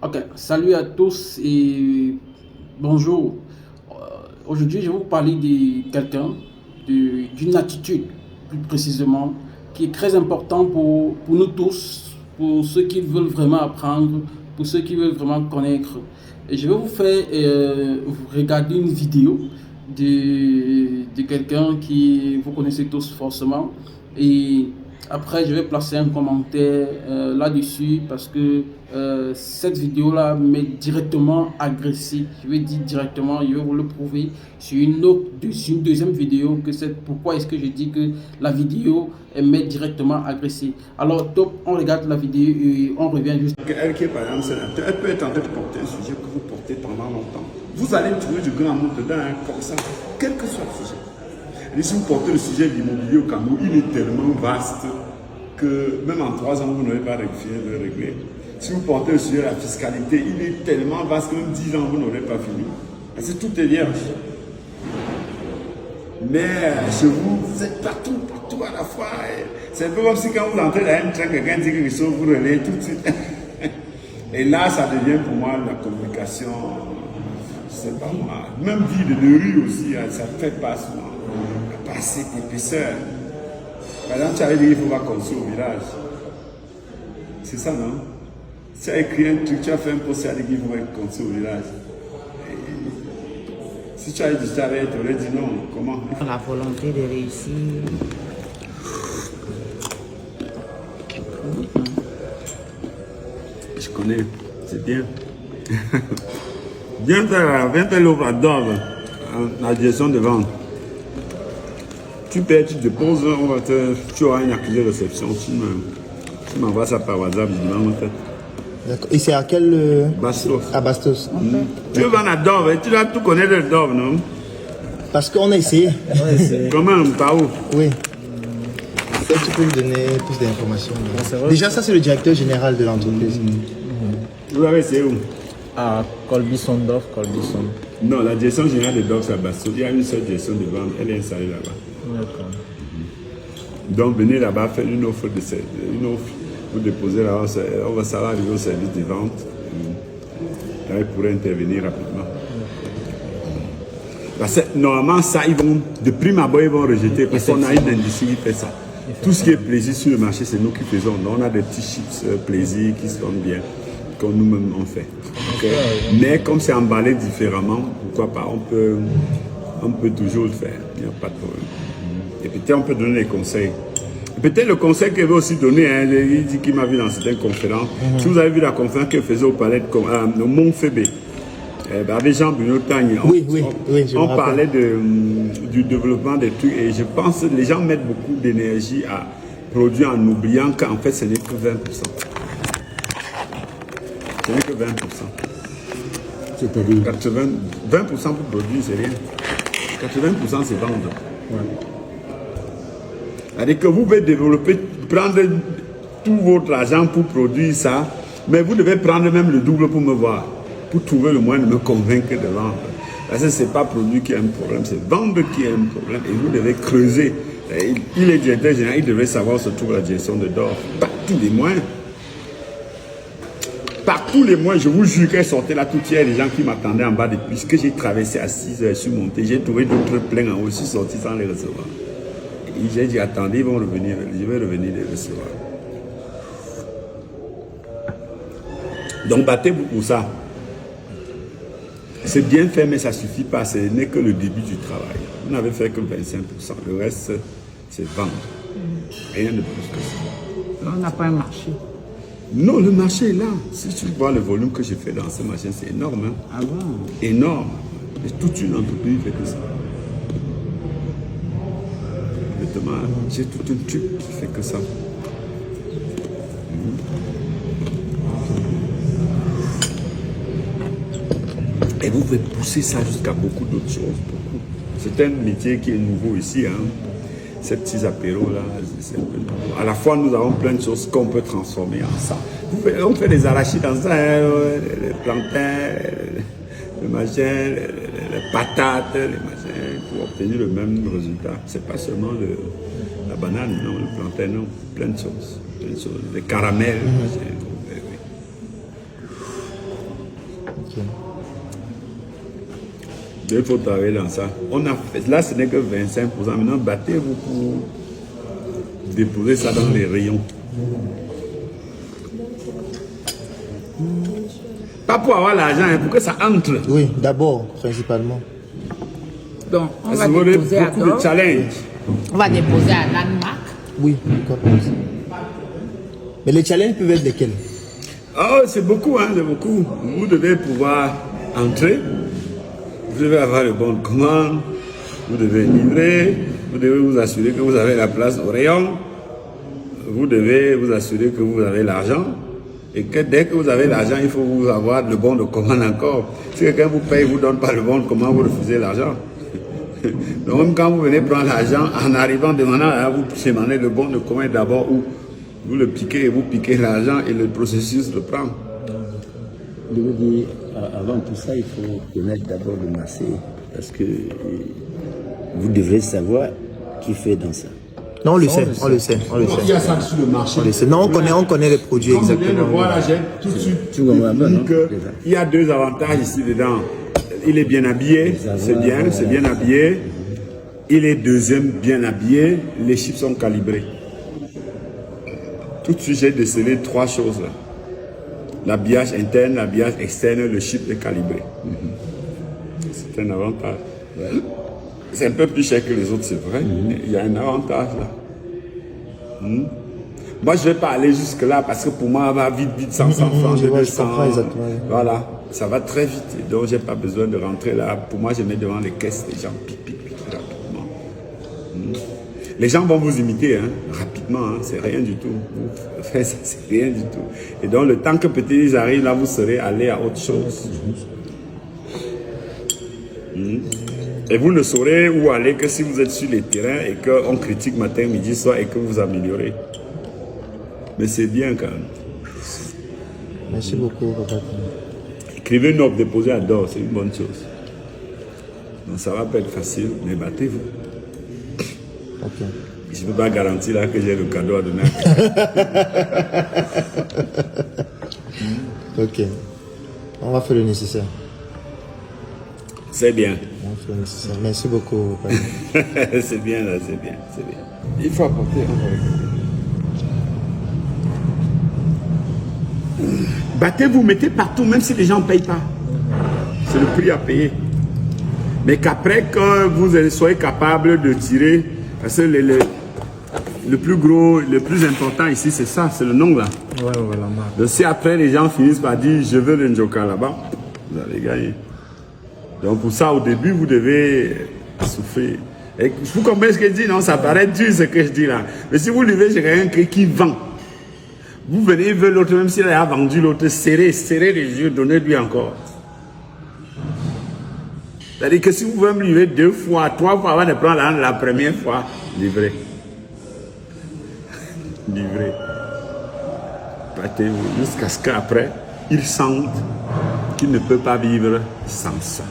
Ok, salut à tous et bonjour. Aujourd'hui, je vais vous parler de quelqu'un, d'une attitude plus précisément, qui est très important pour nous tous, pour ceux qui veulent vraiment apprendre, pour ceux qui veulent vraiment connaître. Et je vais vous faire regarder une vidéo de quelqu'un qui vous connaissez tous forcément. Et après, je vais placer un commentaire là-dessus parce que cette vidéo-là m'est directement agressée. Je vais dire directement, je vais vous le prouver sur sur une deuxième vidéo que c'est pourquoi est-ce que je dis que la vidéo m'est directement agressée. Alors, top, on regarde la vidéo et on revient juste. Elle qui est par exemple sénateur, elle peut être en train de porter un sujet que vous portez pendant longtemps. Vous allez trouver du grand amour dedans, hein, comme ça, quel que soit le sujet. Et si vous portez le sujet de l'immobilier au Cameroun, il est tellement vaste que même en 3 ans, vous n'aurez pas fini de le régler. Si vous portez le sujet de la fiscalité, il est tellement vaste que même 10 ans, vous n'aurez pas fini. Parce que tout est vierge. Mais chez vous, vous êtes partout à la fois. C'est un peu comme si quand vous entrez dans un train, quelqu'un dit quelque chose, vous relayez tout de suite. Et là, ça devient pour moi la communication, je sais pas moi, même vie de rue aussi, ça fait pas souvent. Pas assez d'épaisseur. Par exemple, tu avais dit qu'il faut pas construire au village. C'est ça, non? Tu as écrit un truc, tu as fait un post, tu as dit qu'il faut construire au village. Si tu avais dit ça, tu aurais dit non. Comment? La volonté de réussir. Je connais, c'est bien. Viens faire l'offre à Dove, la direction de vente. Tu payes, tu déposes, tu auras une accusé de réception. Tu m'envoies ça par WhatsApp, je demande. D'accord. Et c'est à quel... Bastos. À Bastos. Tu veux vendre à Dove, tu dois tout connaître de Dove, non? Parce qu'on a essayé. Comment, par où? Oui. Est-ce que tu peux me donner plus d'informations? Déjà, ça, c'est le directeur général de l'entreprise. Vous l'avez essayé où? À Colbison, Colbison. Non, la direction générale de Dove, c'est à Bastos. Il y a une seule direction de vente, elle est installée là-bas. D'accord. Donc, venez là-bas, faire une offre, vous déposez là, on va savoir arriver au service de vente. Là, ils pourraient intervenir rapidement. Parce que normalement, ça, ils vont, de prime abord, ils vont rejeter parce qu'on a une industrie qui fait ça. Tout ce qui est plaisir sur le marché, c'est nous qui faisons. Donc, on a des petits chips plaisir qui sonnent bien, comme nous-mêmes on fait. Okay? Mais comme c'est emballé différemment, pourquoi pas, on peut toujours le faire. Il n'y a pas de problème. Et peut-être on peut donner des conseils. Peut-être le conseil qu'il veut aussi donner, hein, il dit qu'il m'a vu dans certaines conférences. Si vous avez vu la conférence qu'il faisait au palais de Mont Fébé, avec Jean-Bruno Tagne, on parlait du développement des trucs et je pense que les gens mettent beaucoup d'énergie à produire en oubliant qu'en fait ce n'est que 20%. Ce n'est que 20%. C'est-à-dire 20% pour produire, c'est rien. 80% c'est vendre. Ouais. C'est-à-dire que vous pouvez développer, prendre tout votre argent pour produire ça, mais vous devez prendre même le double pour me voir, pour trouver le moyen de me convaincre de vendre. Parce que ce n'est pas produit qui est un problème, c'est vendre qui est un problème. Et vous devez creuser. Il est directeur général, il devrait savoir où se trouve la direction de Dove. Par tous les moyens. Par tous les moyens, je vous jure qu'elle sortait là tout hier, les gens qui m'attendaient en bas depuis. Puisque j'ai traversé à 6 heures, je suis monté, j'ai trouvé d'autres pleins en haut, je suis sorti sans les recevoir. J'ai dit, attendez, ils vont revenir, je vais revenir les recevoir. Donc, battez-vous pour ça. C'est bien fait, mais ça ne suffit pas. Ce n'est que le début du travail. Vous n'avez fait que 25%. Le reste, c'est vendre. Rien de plus que ça. On n'a pas un marché. Non, le marché est là. Si tu vois le volume que j'ai fait dans ce marché, c'est énorme. Hein? Ah bon? Énorme. Et toute une entreprise fait que ça. J'ai tout un truc qui fait que ça. Et vous pouvez pousser ça jusqu'à beaucoup d'autres choses. Beaucoup. C'est un métier qui est nouveau ici. Hein. Ces petits apéros-là, c'est un peu nouveau. À la fois, nous avons plein de choses qu'on peut transformer en ça. On fait des arachides dans ça, hein, les plantains, les machins, les patates, les machins, pour obtenir le même résultat. C'est pas seulement la banane, non, le plantain, non, plein de choses, les caramels, machins, Il faut travailler dans ça. On a fait, là, ce n'est que 25%. Maintenant, battez-vous pour déposer ça dans les rayons. Pas pour avoir l'argent, hein, pour que ça entre. Oui, d'abord, principalement. Donc, on Parce va que vous avez déposer à beaucoup de challenges. On va déposer à Danemark. Oui, pourquoi pas aussi. Mais les challenges peuvent être lesquels? Oh, c'est beaucoup, hein, c'est beaucoup. Vous devez pouvoir entrer. Vous devez avoir le bon de commande. Vous devez livrer. Vous devez vous assurer que vous avez la place au rayon. Vous devez vous assurer que vous avez l'argent. Et que dès que vous avez l'argent, il faut vous avoir le bon de commande encore. Si quelqu'un vous paye, vous donne pas le bon de commande, vous refusez l'argent. Donc même quand vous venez prendre l'argent, en arrivant, demandant à vous demandez le bon de commande d'abord où vous le piquez et vous piquez l'argent et le processus le prend. Je veux dire, avant tout ça, il faut connaître d'abord le marché. Parce que vous devrez savoir qui fait dans ça. Non, on le sait, on le sait. Il y a ça sur le marché. On le sait. Non, on connaît les produits Comme exactement. vous venez de voir là, j'ai tout de suite Tu comprends bien, non? il y a deux avantages ici dedans. Il est bien habillé, c'est bien habillé. Il est deuxième bien habillé, les chips sont calibrés. Tout de suite, j'ai décelé trois choses là. L'habillage interne, l'habillage externe, le chip est calibré. C'est un avantage. C'est un peu plus cher que les autres, c'est vrai. Mais il y a un avantage là. Moi, je ne vais pas aller jusque-là parce que pour moi, ça va vite, 100 francs, je 200. comprends exactement. Voilà, ça va très vite. Donc, je n'ai pas besoin de rentrer là. Pour moi, je mets devant les caisses, les gens piquent rapidement. Les gens vont vous imiter rapidement, hein, c'est rien du tout. Vous faites ça, c'est rien du tout. Et donc, le temps que peut-être ils arrivent là, vous serez allé à autre chose. Et vous ne saurez où aller que si vous êtes sur les terrains et qu'on critique matin, midi, soir et que vous améliorez. Mais c'est bien quand même. Merci beaucoup, papa. Écrivez une offre déposée à DOR, c'est une bonne chose. Donc ça va pas être facile, mais battez-vous. Ok. Je ne peux pas garantir là que j'ai le cadeau à donner. Ok. On va faire le nécessaire. C'est bien. On va faire le nécessaire. Merci beaucoup, papa. C'est bien là, c'est bien, c'est bien. Il faut apporter. Battez-vous, mettez partout, même si les gens ne payent pas. C'est le prix à payer. Mais qu'après que vous soyez capable de tirer, parce que le plus gros, le plus important ici, c'est ça, c'est le nom là. Ouais, voilà. Donc si après les gens finissent par dire je veux le Njoka là-bas, vous allez gagner. Donc pour ça, au début, vous devez souffrir. Et vous comprenez ce que je dis, non? Ça paraît dur ce que je dis là. Mais si vous levez chez quelqu'un qui vend, vous venez, veut l'autre, même s'il a vendu l'autre, serrez les yeux, donnez-lui encore. C'est-à-dire que si vous pouvez me livrer 2 fois, 3 fois avant de prendre la première fois, livrez. Livrez. Battez-vous jusqu'à ce qu'après, ils sentent qu'ils ne peuvent pas vivre sans ça.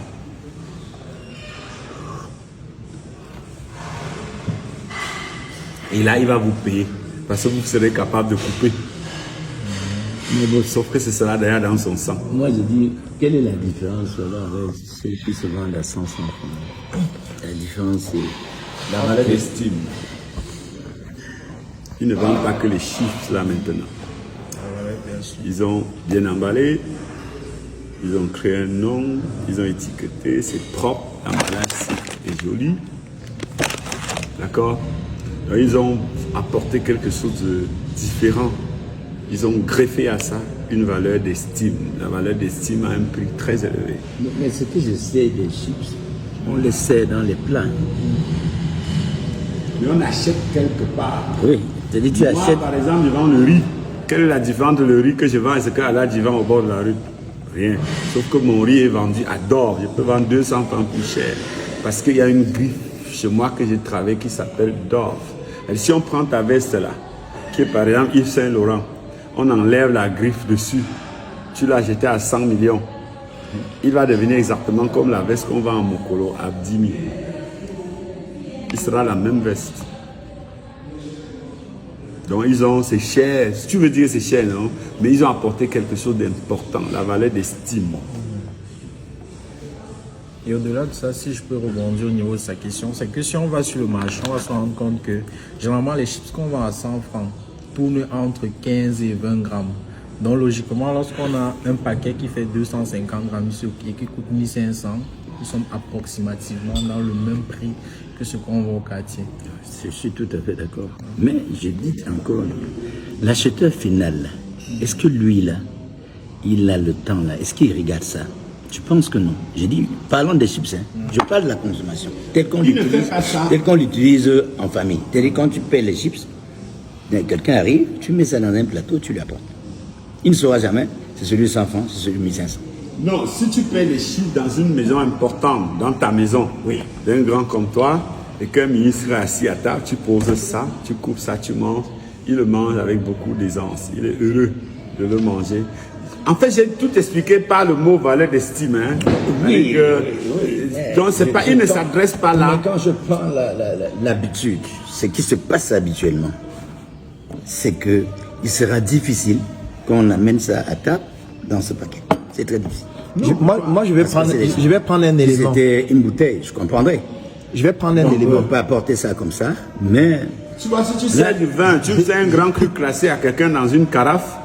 Et là, il va vous payer parce que vous serez capable de couper. Mais bon, sauf que ce sera d'ailleurs dans son sang. Moi, je dis, quelle est la différence là, avec ceux qui se vendent à 100 francs? La différence, c'est La valeur d'estime. Ils ne vendent pas que les chiffres là maintenant. Ils ont bien emballé, ils ont créé un nom, ils ont étiqueté, c'est propre, l'emballage est joli. D'accord? Ils ont apporté quelque chose de différent. Ils ont greffé à ça une valeur d'estime. La valeur d'estime a un prix très élevé. Mais ce que je sais des chips, on les sert dans les plats. Mais on achète quelque part. Oui, c'est-à-dire tu Moi, achètes. par exemple, je vends le riz. Quelle est la différence entre le riz que je vends et ce qu'Allah vend au bord de la rue? Rien. Sauf que mon riz est vendu à d'or. Je peux vendre 200 francs plus cher. Parce qu'il y a une griffe chez moi que j'ai travaillé qui s'appelle d'or. Et si on prend ta veste là, qui est par exemple Yves Saint Laurent, on enlève la griffe dessus, tu l'as jeté à 100 millions, il va devenir exactement comme la veste qu'on vend en Mokolo à 10 000. Il sera la même veste. Donc ils ont, c'est cher, si tu veux dire c'est cher, non? Mais ils ont apporté quelque chose d'important, la valeur d'estime. Et au-delà de ça, si je peux rebondir au niveau de sa question, c'est que si on va sur le marché, on va se rendre compte que généralement les chips qu'on vend à 100 francs tournent entre 15 et 20 grammes. Donc logiquement, lorsqu'on a un paquet qui fait 250 grammes et qui coûte 1500, nous sommes approximativement dans le même prix que ce qu'on vend au quartier. Je suis tout à fait d'accord. Mais je dis encore, l'acheteur final, est-ce que lui là, il a le temps là, est-ce qu'il regarde ça? Je pense que non. J'ai dit, parlons des chips, hein. Je parle de la consommation. Tel qu'on l'utilise en famille. C'est-à-dire quand tu paies les chips, quelqu'un arrive, tu mets ça dans un plateau, tu lui apportes. Il ne saura jamais, c'est celui de 100 francs, c'est celui de 1500. Non, si tu payes les chips dans une maison importante, dans ta maison, oui, d'un grand comme toi, et qu'un ministre est assis à table, tu poses ça, tu coupes ça, tu manges, il le mange avec beaucoup d'aisance. Il est heureux de le manger. En fait, j'ai tout expliqué par le mot valeur d'estime. Hein. Oui, donc, c'est pas, il ne s'adresse pas là. Mais quand je prends l'habitude, ce qui se passe habituellement, c'est que il sera difficile qu'on amène ça à table dans ce paquet. C'est très difficile. Moi, je vais prendre un élément. Si c'était une bouteille, je comprendrais. Je vais prendre un Donc, élément. on peut apporter ça comme ça, mais... Tu vois, si tu sers du vin, tu fais un grand cru classé à quelqu'un dans une carafe,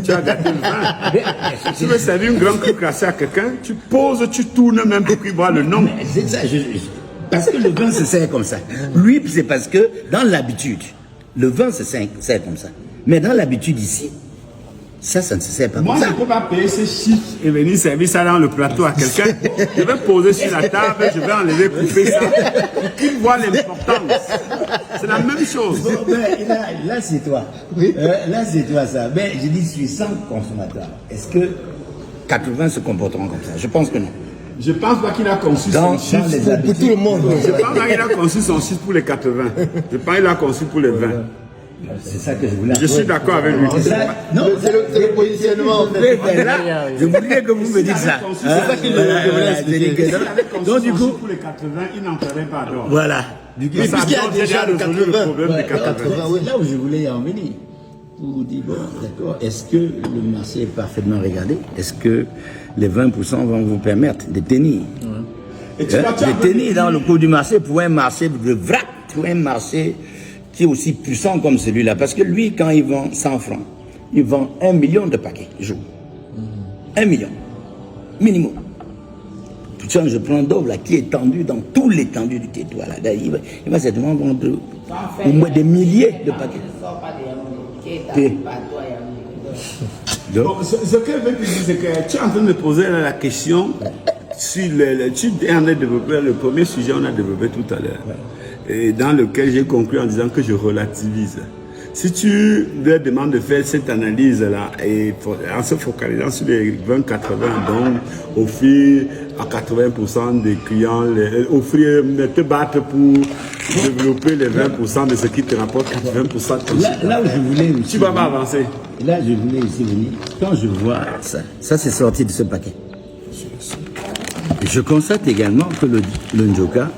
tu as gâté le vin. Tu veux servir un grand cru classé à quelqu'un, tu poses, tu tournes même pour qu'il voit le nom. C'est ça, parce que le vin se sert comme ça. Lui, c'est parce que dans l'habitude, le vin se sert comme ça. Mais dans l'habitude ici, ça ne se sert pas Moi, comme ça. je ne peux pas payer ces chips et venir servir ça dans le plateau à quelqu'un. Je vais poser sur la table, je vais enlever, couper ça, pour qu'il voit l'importance. C'est la même chose. Bon, ben, là c'est toi. Là, c'est toi ça. Ben, je dis, je suis 100 consommateurs. Est-ce que 80 se comporteront comme ça? Je pense que non. Je pense pas qu'il a conçu Dans son chiffre les Pour habitudes. tout le monde. Je pense pas qu'il a conçu son chiffre pour les 80. Je pense qu'il a conçu pour les 20. C'est ça que je voulais. Je suis d'accord avec lui. C'est ça? Non, C'est le positionnement. En fait. mais là, je voudrais que vous me dites ça. C'est ça qu'il voulait expliquer. S'il avait conçu Donc, du son coup, chiffre pour les 80, il n'entrerait pas d'or. voilà. Du coup, Mais ça puisqu'il y a a déjà le résolu le 80. problème des 80. là où je voulais en venir. Vous dites, bon, d'accord, est-ce que le marché est parfaitement regardé? Est-ce que les 20% vont vous permettre de tenir? Et tu vois, tu as De tenir dans le cours du marché pour un marché de vrac, pour un marché qui est aussi puissant comme celui-là. Parce que lui, quand il vend 100 francs, il vend 1 million de paquets jour. 1 million. Minimum. Putain, je prends d'ouvre là, qui est tendu dans tout l'étendue du territoire. Là. Il va certainement vendre au moins des milliers de paquets. Donc, Bon, ce que je veux te dire, c'est que tu es en train de me poser la question sur tu es en train de développer le premier sujet qu'on a développé tout à l'heure, et dans lequel j'ai conclu en disant que je relativise. Si tu leur demandes de faire cette analyse-là, et en se focalisant sur les 20-80, donc offrir à 80% des clients, te battre pour développer les 20% de ce qui te rapporte 80% de ton chiffre. là où je voulais aussi, Tu vas pas avancer. là, je voulais ici venir. Quand je vois ça c'est sorti de ce paquet. Je constate également que le Njoka,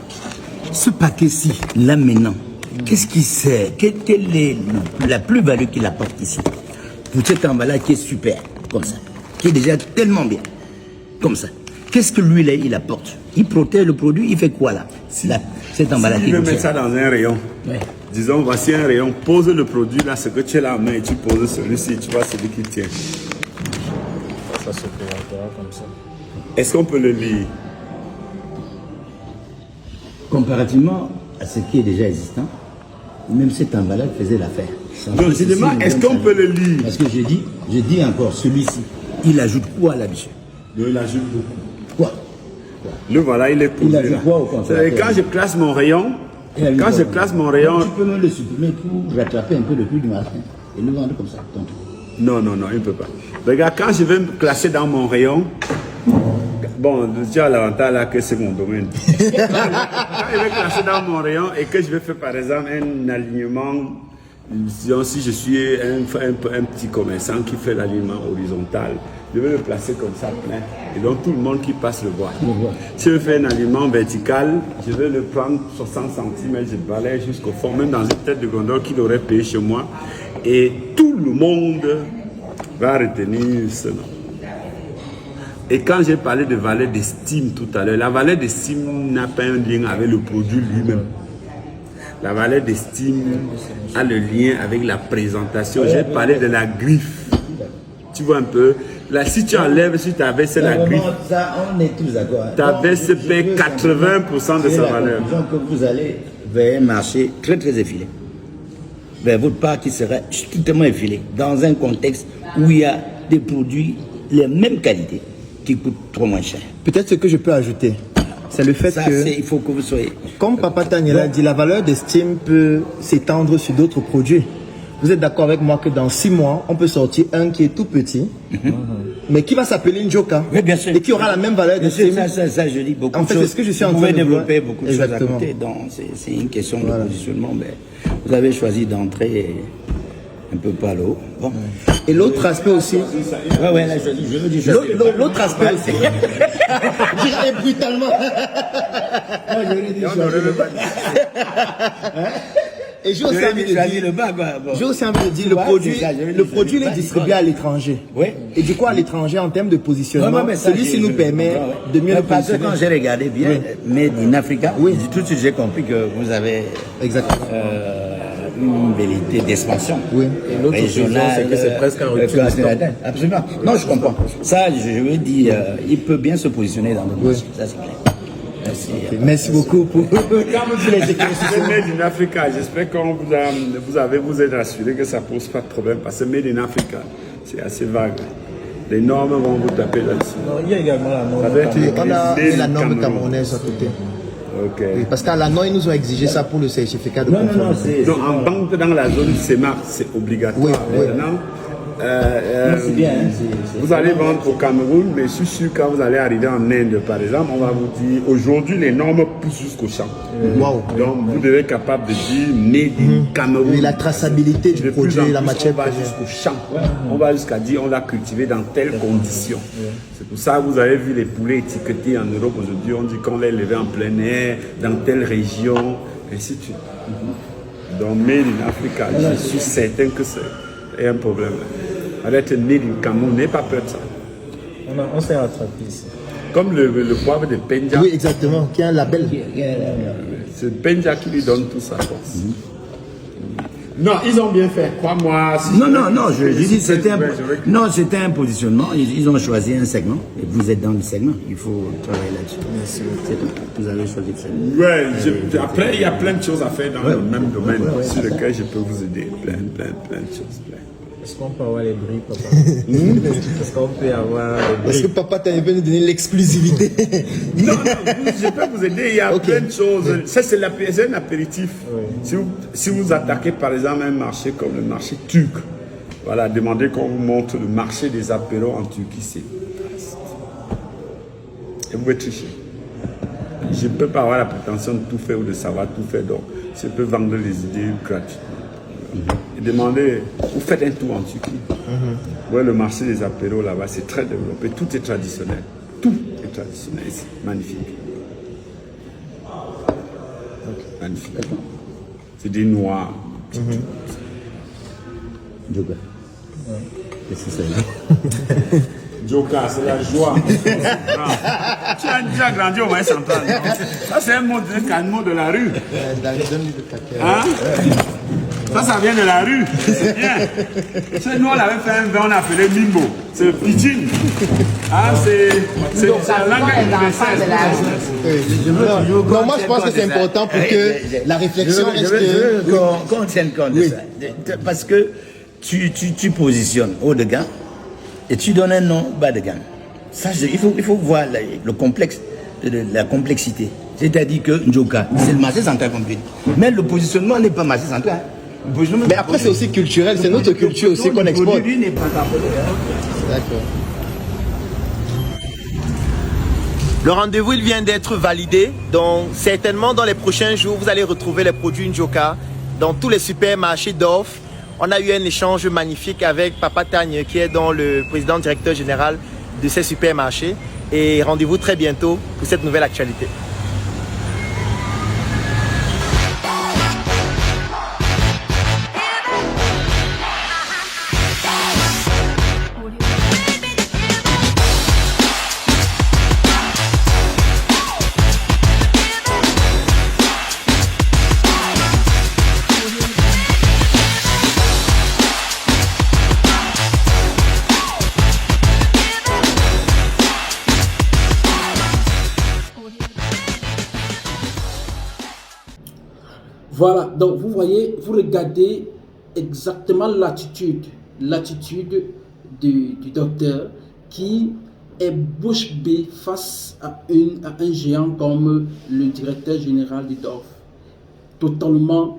ce paquet-ci, là maintenant, qu'est-ce qui sert? Quelle est la plus-value qu'il apporte ici? Pour cet emballage qui est super, comme ça, qui est déjà tellement bien, comme ça. Qu'est-ce que lui, là, il apporte? Il protège le produit, il fait quoi là? Cet emballage Si qui tu veux est mettre ça dans un rayon, Ouais. disons, voici un rayon, pose le produit là, ce que tu as là en main, et tu poses celui-ci, tu vois celui qui tient. Ça se présentera comme ça. Est-ce qu'on peut le lire? Comparativement à ce qui est déjà existant, même cet emballage faisait l'affaire. Donc, je demande, est-ce qu'on peut le lire? Parce que je dis encore, celui-ci, il ajoute quoi là-dessus? Il ajoute beaucoup. Quoi? Le voilà, il est posé Il ajoute là. quoi au congélateur? Et quand je classe mon rayon, Il ajoute quand quoi? je classe mon rayon, Tu peux même le supprimer pour rattraper un peu le prix du marché et le vendre comme ça. Donc, non, il ne peut pas. Regarde, quand je vais me classer dans mon rayon, bon, tu as l'avantage là que c'est mon domaine. Quand je vais classer dans mon rayon et que je vais faire par exemple un alignement, disons si je suis un petit commerçant qui fait l'alignement horizontal, je vais le placer comme ça plein. Et donc tout le monde qui passe le voit. Si je fais un alignement vertical, je vais le prendre 60 cm, je balaye jusqu'au fond, même dans une tête de gondole qu'il aurait payé chez moi. Et tout le monde va retenir ce nom. Et quand j'ai parlé de valeur d'estime tout à l'heure, la valeur d'estime n'a pas un lien avec le produit lui-même. La valeur d'estime a le lien avec la présentation. J'ai parlé de la griffe. Tu vois un peu. Là, si tu enlèves, si tu abaisses la griffe, Ça, on est tous d'accord. ta baisse paie 80% de sa valeur. Que vous allez vers un marché très très effilé. Vers votre part qui sera strictement effilé. Dans un contexte où il y a des produits les mêmes qualités qui coûtent trop moins cher. Peut-être ce que je peux ajouter, c'est le fait Ça, que, il faut que vous soyez... comme Papa Tanya l'a dit, la valeur d'estime peut s'étendre sur d'autres produits. Vous êtes d'accord avec moi que dans 6 mois, on peut sortir un qui est tout petit, mais qui va s'appeler Njoka, Oui, bien sûr. et qui aura la même valeur Bien sûr, d'estime. ça, je dis beaucoup En de fait, choses. c'est ce que je suis en Vous train pouvez de développer voir. beaucoup de choses à Exactement. côté. Donc, c'est une question de positionnement. Mais vous avez choisi d'entrer un peu par le haut. Bon. Et l'autre aspect aussi, Ouais, là, je veux dire... l'autre aspect aussi, et brutalement. Et j'ai aussi envie de dire, le bas, quoi. Bon. j'ai aussi envie de dire, Tu vois, c'est ça, je veux le dire, produit c'est il est pas distribué à l'étranger. Oui. Et du coup, à l'étranger, en termes de positionnement, Ouais, mais ça, celui-ci je- nous je- permet ouais, ouais. de mieux le Parce que positionner. quand j'ai regardé bien, Made in Africa, Oui. tout de suite j'ai compris que vous avez Exactement. une velléité d'expansion. Oui. Et l'autre vision, c'est que c'est presque un rupture rupture d'histoire. Absolument. Non, je comprends. Ça, je veux dire, il peut bien se positionner dans le monde. Ça, c'est clair. Merci. Merci beaucoup pour tous les C'est éclaircissements. Made in Africa. J'espère que vous êtes rassuré que ça ne pose pas de problème parce que Made in Africa, c'est assez vague. Les normes vont vous taper là-dessus. Non, il y a également la norme. Ça va être On a Made in la norme Cameroun. camerounaise à côté. Ok. Oui, parce qu'à la NOI, ils nous ont exigé ça pour le certificat de Non, non, non, conformité. c'est... Donc, en banque, dans la zone CEMAR, c'est obligatoire. Oui, oui. Maintenant, C'est bien, hein, c'est- vous allez vendre au Cameroun, mais je suis sûr quand vous allez arriver en Inde, par exemple, on va vous dire aujourd'hui les normes poussent jusqu'au champ. Waouh. Donc vous devez être capable de dire Made in Cameroun. Et la traçabilité du De plus produit, en la plus, matière on va première. jusqu'au champ. On va jusqu'à dire on l'a cultivé dans telles conditions. C'est pour ça que vous avez vu les poulets étiquetés en Europe aujourd'hui. On dit qu'on l'a élevé en plein air, dans telle région, ainsi de suite. Donc Made in Africa, je suis certain que c'est un problème. Arrête Made in Cameroun, n'ayez pas peur de ça. On s'est rattrapé ici. Comme le poivre de Penja, Oui, exactement, qui a un label. c'est Penja qui lui donne tout sa force. Non, ils ont bien fait. Crois-moi. si Non, non, non, je dis c'était un, Ouais, je veux que- non, c'était un positionnement. Ils ont choisi un segment et vous êtes dans le segment. Il faut travailler là-dessus. C'est tout. Vous avez choisi le segment. Ouais, après, il y a plein de choses à faire dans le même domaine sur lequel je peux vous aider. Plein de choses. Plein. Est-ce qu'on peut avoir les bris, papa Est-ce qu'on peut avoir les Parce que bris papa t'a venu donner l'exclusivité. Non, je peux vous aider. Il y a Ok. plein de choses. Ça, c'est un apéritif. Si vous attaquez, par exemple, un marché comme le marché turc, voilà, demandez qu'on vous montre le marché des apéros en Turquie. C'est vaste. Et vous pouvez tricher. Je ne peux pas avoir la prétention de tout faire ou de savoir tout faire. Donc, je peux vendre les idées gratuitement. Et demandez, vous faites un tour en Turquie. Ouais, le marché des apéros là-bas, c'est très développé. Tout est traditionnel. Tout est traditionnel. C'est magnifique. Magnifique. C'est des noirs. Joga. Qu'est-ce que c'est? Joka, c'est la joie. Ah. Tu as déjà grandi au Moyen Central. Non? Ça, c'est un mot de la rue. Hein? Ça vient de la rue. C'est bien. Nous, on avait fait un vin, on appelait Mimbo. C'est Pidgin. Ah, c'est la langue universelle. Non, moi je pense que c'est important pour que la réflexion Je reste. veux qu'on tienne compte de ça. Parce que tu positionnes haut de gamme et tu donnes un nom bas de gamme. Ça, il faut voir le complexe, la complexité. C'est-à-dire que Njoka, c'est le marché central qu'on dit. Mais le positionnement n'est pas marché central. Mais après, c'est aussi culturel, c'est notre culture aussi qu'on exporte. Le produit n'est pas apporté. D'accord. Le rendez-vous, il vient d'être validé. Donc, certainement, dans les prochains jours, vous allez retrouver les produits Njoka dans tous les supermarchés d'offres. On a eu un échange magnifique avec Papa Tagne, qui est donc le président directeur général de ces supermarchés. Et rendez-vous très bientôt pour cette nouvelle actualité. Voilà, donc vous voyez, vous regardez exactement l'attitude du docteur qui est bouche bée face à un géant comme le directeur général du DOF. Totalement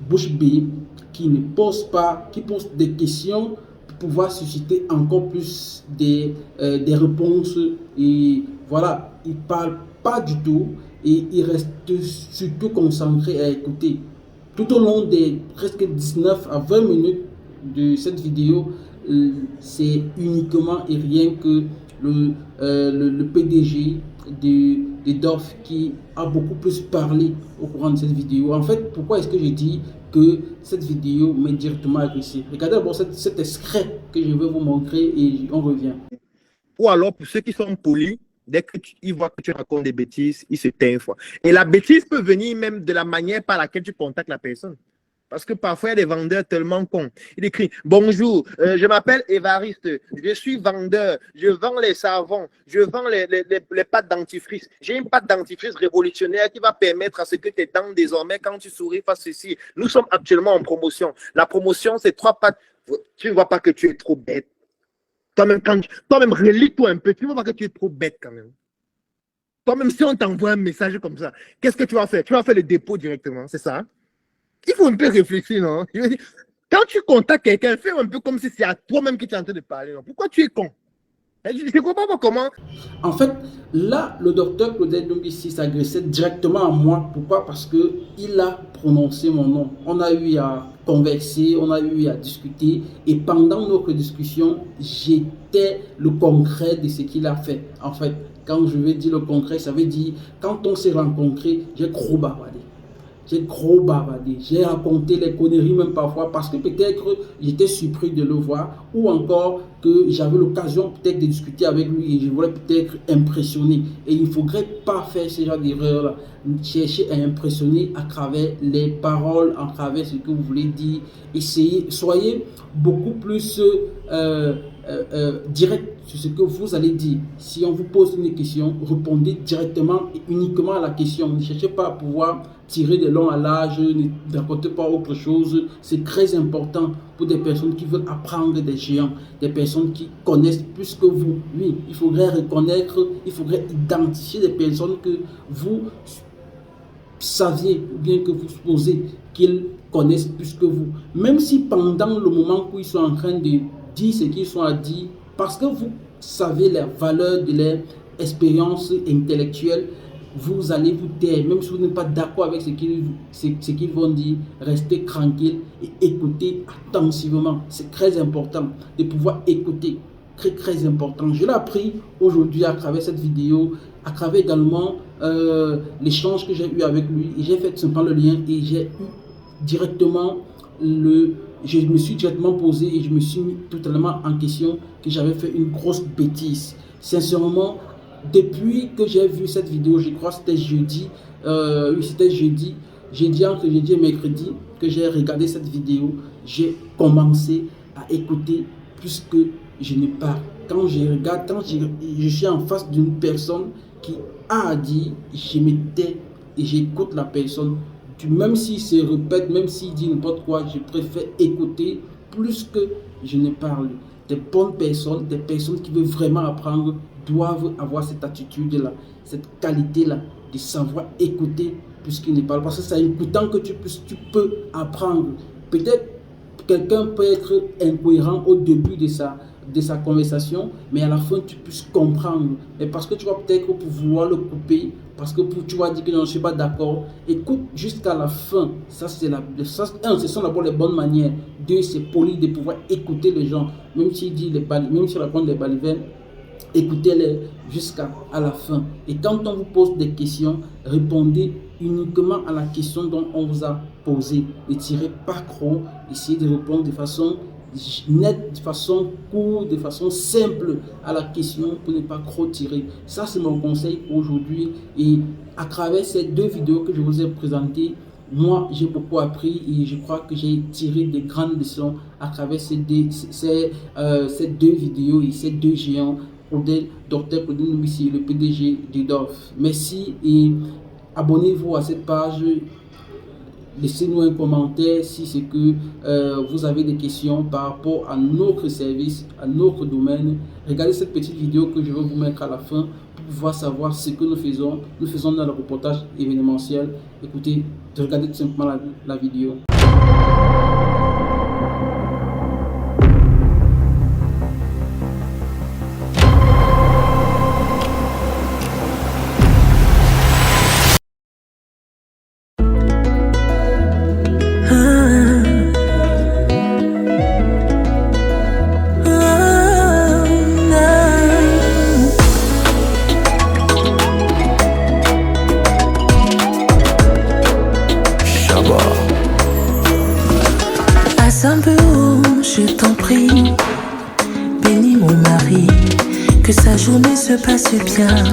bouche bée, qui ne pose pas, qui pose des questions pour pouvoir susciter encore plus des réponses. Et voilà, il parle pas du tout et il reste surtout concentré à écouter. Tout au long des presque 19 à 20 minutes de cette vidéo, c'est uniquement et rien que le PDG de DOF qui a beaucoup plus parlé au courant de cette vidéo. En fait, pourquoi est-ce que je dis que cette vidéo m'est directement agressée? Regardez d'abord cet extrait que je vais vous montrer et on revient. Ou alors, pour ceux qui sont polis, dès qu'ils voient que tu racontes des bêtises, ils se taisent. Et la bêtise peut venir même de la manière par laquelle tu contactes la personne. Parce que parfois, il y a des vendeurs tellement cons. Il écrit « Bonjour, je m'appelle Évariste, je suis vendeur, je vends les savons, je vends les pâtes dentifrice. J'ai une pâte dentifrice révolutionnaire qui va permettre à ce que tes dents, désormais, quand tu souris, fassent ceci. Nous sommes actuellement en promotion. La promotion, c'est 3 pâtes. Tu ne vois pas que tu es trop bête. Toi-même, relis-toi un peu. Tu ne vois pas que tu es trop bête quand même. Toi-même, si on t'envoie un message comme ça, qu'est-ce que tu vas faire? Tu vas faire le dépôt directement, c'est ça? Il faut un peu réfléchir, non? Je veux dire, quand tu contactes quelqu'un, fais un peu comme si c'est à toi-même que tu es en train de parler. Non? Pourquoi tu es con? Je ne comprends pas comment. En fait, là, le docteur Claudel Dombissi s'agressait directement à moi. Pourquoi? Parce qu'il a prononcé mon nom. On a eu à converser, on a eu à discuter. Et pendant notre discussion, j'étais le concret de ce qu'il a fait. En fait, quand je vais dire le concret, ça veut dire, quand on s'est rencontrés, j'ai gros bavardé. J'ai raconté les conneries même parfois parce que peut-être j'étais surpris de le voir ou encore que j'avais l'occasion peut-être de discuter avec lui et je voulais peut-être impressionner. Et il ne faudrait pas faire ce genre d'erreur-là. Chercher à impressionner à travers les paroles, à travers ce que vous voulez dire. Essayez, soyez beaucoup plus direct sur ce que vous allez dire. Si on vous pose une question, répondez directement et uniquement à la question. Ne cherchez pas à pouvoir tirer de long à large, ne racontez pas autre chose. C'est très important pour des personnes qui veulent apprendre des géants, des personnes qui connaissent plus que vous. Oui, il faudrait reconnaître, il faudrait identifier des personnes que vous saviez ou bien que vous supposez qu'ils connaissent plus que vous. Même si pendant le moment où ils sont en train de dire ce qu'ils sont à dire, parce que vous savez la valeur de leur expérience intellectuelle, vous allez vous taire, même si vous n'êtes pas d'accord avec ce qu'ils vont dire, restez tranquille et écoutez attentivement. C'est très important de pouvoir écouter, très important. Je l'ai appris aujourd'hui à travers cette vidéo, à travers également l'échange que j'ai eu avec lui. Et j'ai fait simplement le lien et j'ai eu directement je me suis directement posé et je me suis mis totalement en question que j'avais fait une grosse bêtise. Sincèrement, depuis que j'ai vu cette vidéo, je crois que c'était jeudi, jeudi entre jeudi et mercredi que j'ai regardé cette vidéo, j'ai commencé à écouter plus que je ne parle. Quand je regarde, quand je suis en face d'une personne qui a à dire, je me tais et j'écoute la personne. Même s'il se répète, même s'il dit n'importe quoi, je préfère écouter plus que je ne parle. Des bonnes personnes, des personnes qui veulent vraiment apprendre, doivent avoir cette attitude-là, cette qualité-là, de savoir écouter plus qu'ils ne parlent. Parce que c'est en écoutant que tu peux apprendre. Peut-être quelqu'un peut être incohérent au début de sa conversation, mais à la fin tu puisses comprendre. Et parce que tu vas peut-être vouloir le couper, parce que tu vas dire que je ne suis pas d'accord, écoute jusqu'à la fin. Ça, ce sont d'abord les bonnes manières. Deux, c'est poli de pouvoir écouter les gens, même s'il raconte des balivernes, écoutez-les jusqu'à la fin. Et quand on vous pose des questions, répondez uniquement à la question dont on vous a posé. Ne tirez pas trop, essayez de répondre de façon nette, de façon courte, de façon simple à la question pour ne pas trop tirer. Ça, c'est mon conseil aujourd'hui. Et à travers ces deux vidéos que je vous ai présentées, moi, j'ai beaucoup appris et je crois que j'ai tiré des grandes leçons à travers ces deux vidéos et ces deux géants. Dr Claudel Dombissi, le PDG du DOF. Merci et abonnez-vous à cette page. laissez-nous un commentaire si c'est que vous avez des questions par rapport à notre service, à notre domaine. Regardez cette petite vidéo que je vais vous mettre à la fin pour pouvoir savoir ce que nous faisons. Nous faisons dans le reportage événementiel. Écoutez, regardez tout simplement la vidéo. Un peu haut, je t'en prie, bénis mon mari, que sa journée se passe bien,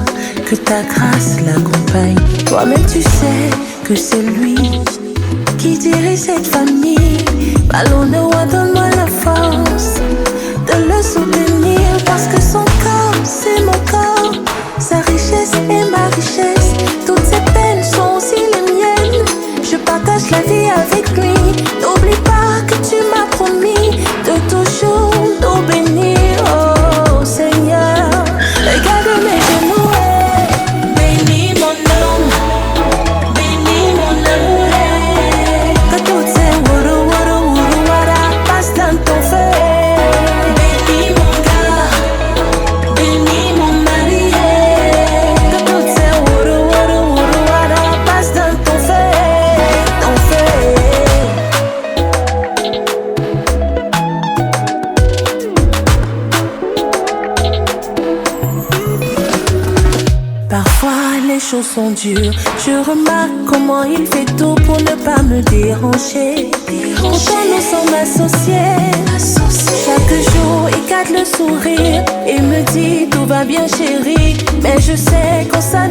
que ta grâce l'accompagne. Toi-même tu sais que c'est lui qui dirige cette famille. Ballonne-moi, donne-moi la force de le soutenir, parce que son corps c'est mon corps, sa richesse est ma richesse, toutes ses peines sont aussi les miennes. Je partage la vie avec lui. N'oublie pas que tu m'as promis de toujours nous bénir. Oh Seigneur, regarde mes genoux. Bénis mon homme, bénis mon amour. Que toutes ces wara passent dans ton feu. Bénis mon gars, bénis mon mari. Que toutes ces wara passent dans ton feu. Parfois les choses sont dures, je remarque comment il fait tout pour ne pas me déranger. Pourtant nous sommes associés. Chaque jour il garde le sourire et me dit tout va bien chérie. Mais je sais qu'on s'arrête.